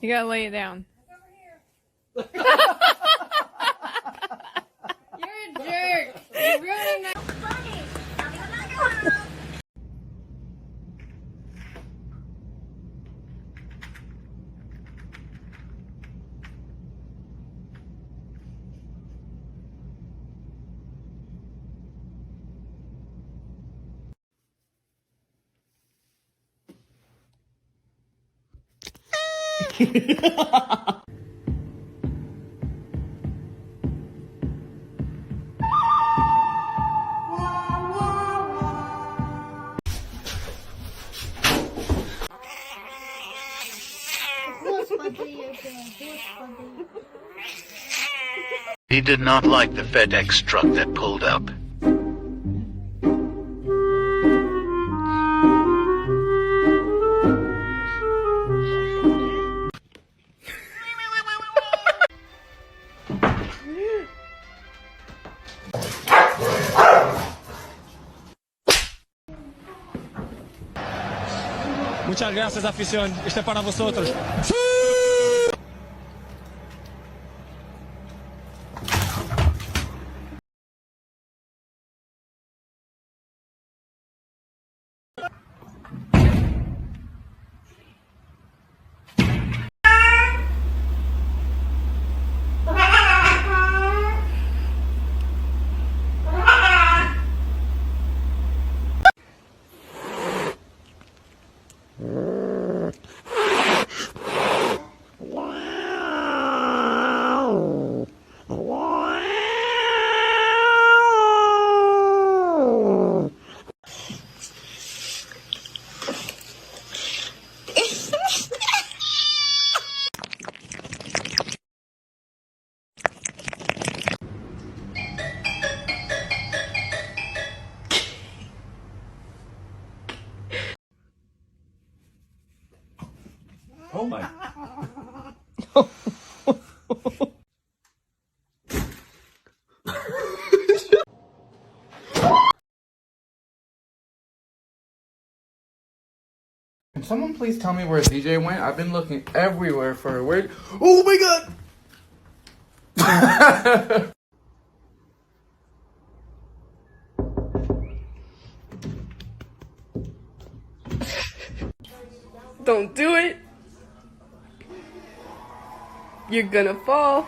You gotta lay it down. You're a jerk. You're ruining my... He did not like the FedEx truck that pulled up. Muchas gracias, afición. Este es para vosotros. Oh my. Can someone please tell me where DJ went? I've been looking everywhere for her. Where? Oh my god! Don't do it. You're gonna fall.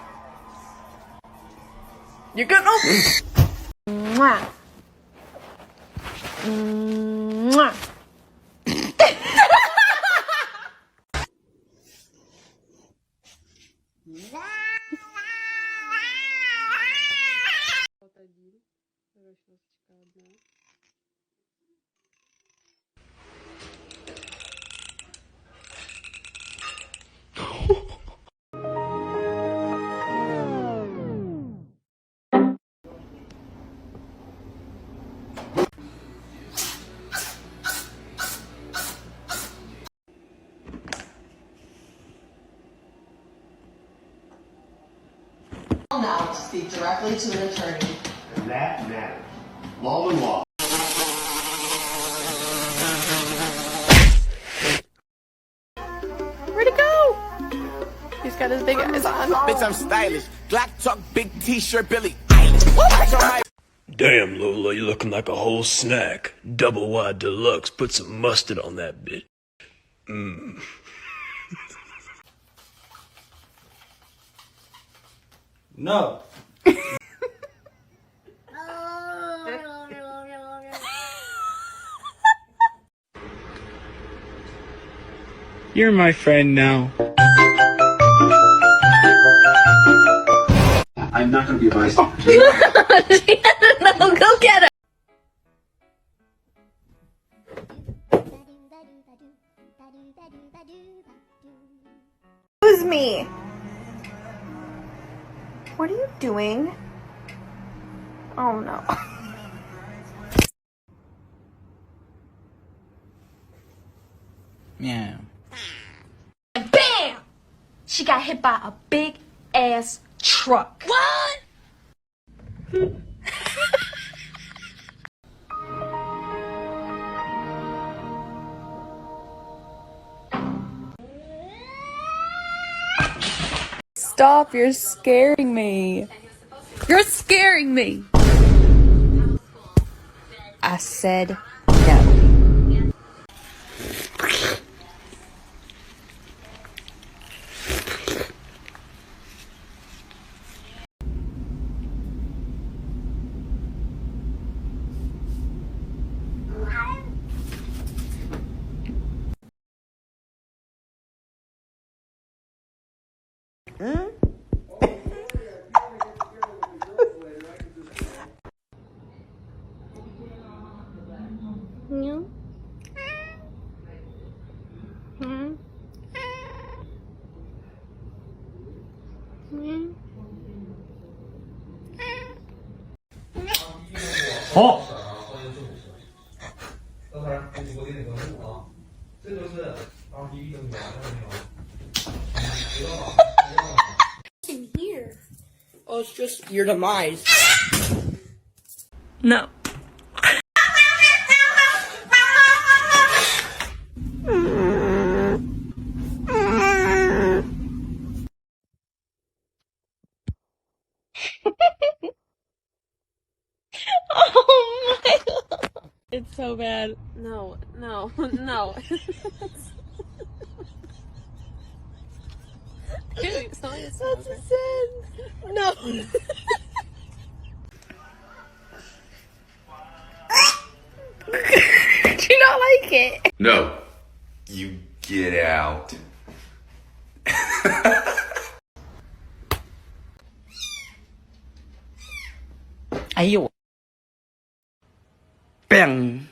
You're gonna... Mwah. Mwah. Now to speak directly to an attorney. And that matters. Law and law. Where'd he go? He's got his big eyes on. Bitch, I'm stylish. Glock talk, big t-shirt, Billy Eilish. Damn, Lola, you're looking like a whole snack. Double wide deluxe. Put some mustard on that bitch. Mmm. No. You're my friend now. I'm not going to be a bystander. No, go get her. Excuse me. What are you doing? Oh no. Meow. BAM! She got hit by a big ass truck. What? Stop, you're scaring me. You're scaring me. I said no. No. Hmm. Hmm. In here. Oh, it's just your demise. No. Oh my God. It's so bad. No, no, no. Dude, that's a sin. No. Do you not like it? No. You get out. Ayo. Bang.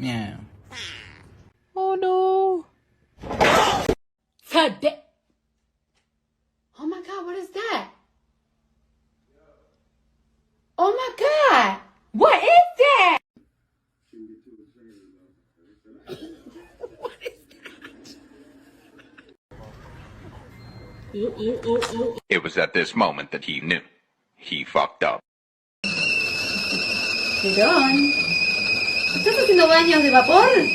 Meow. Oh no. Oh my God, what is that? Oh my God, what is that? It was at this moment that he knew. He fucked up. Perdón. ¿Estás haciendo baños de vapor?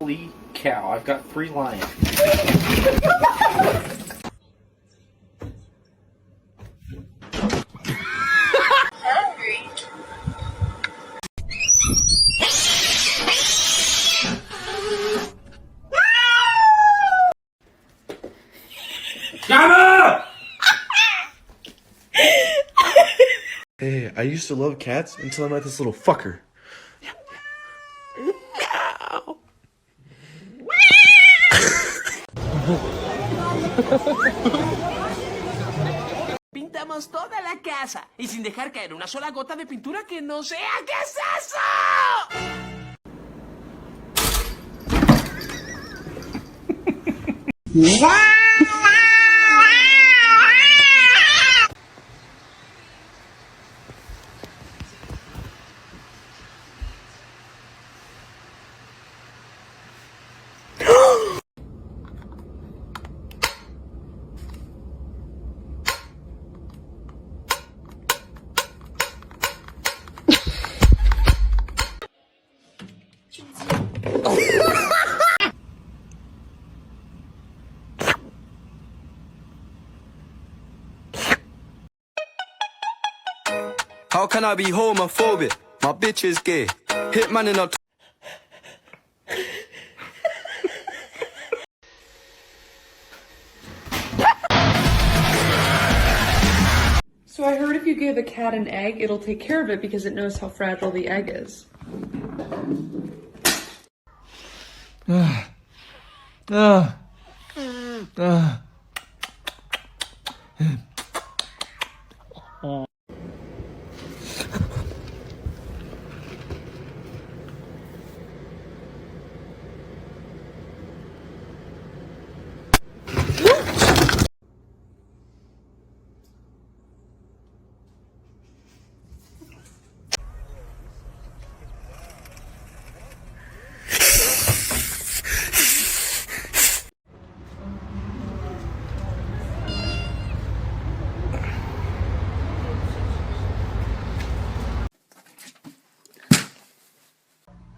Holy cow, I've got 3 lions. Hey, I used to love cats until I met this little fucker. Pintamos toda la casa y sin dejar caer una sola gota de pintura que no sea. ¿Qué es eso? How can I be homophobic? My bitch is gay. Hitman in a So I heard if you give a cat an egg, it'll take care of it because it knows how fragile the egg is.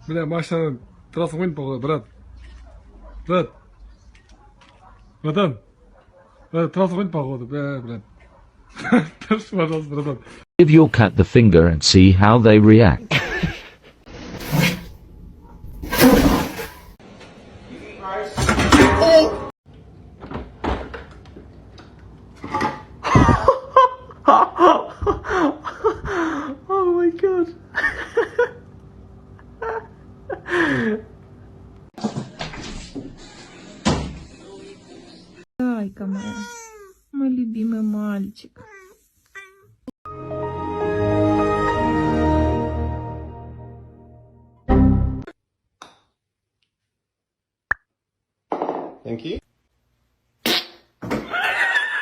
Бля, Маша, трансфугин походу, брат. Брат. Братан. Трансфугин походу, блядь. Пожалуйста, братан. Give your cat the finger and see how they react. Oh my god. Зайка моя, мой любимый мальчик. Thank you.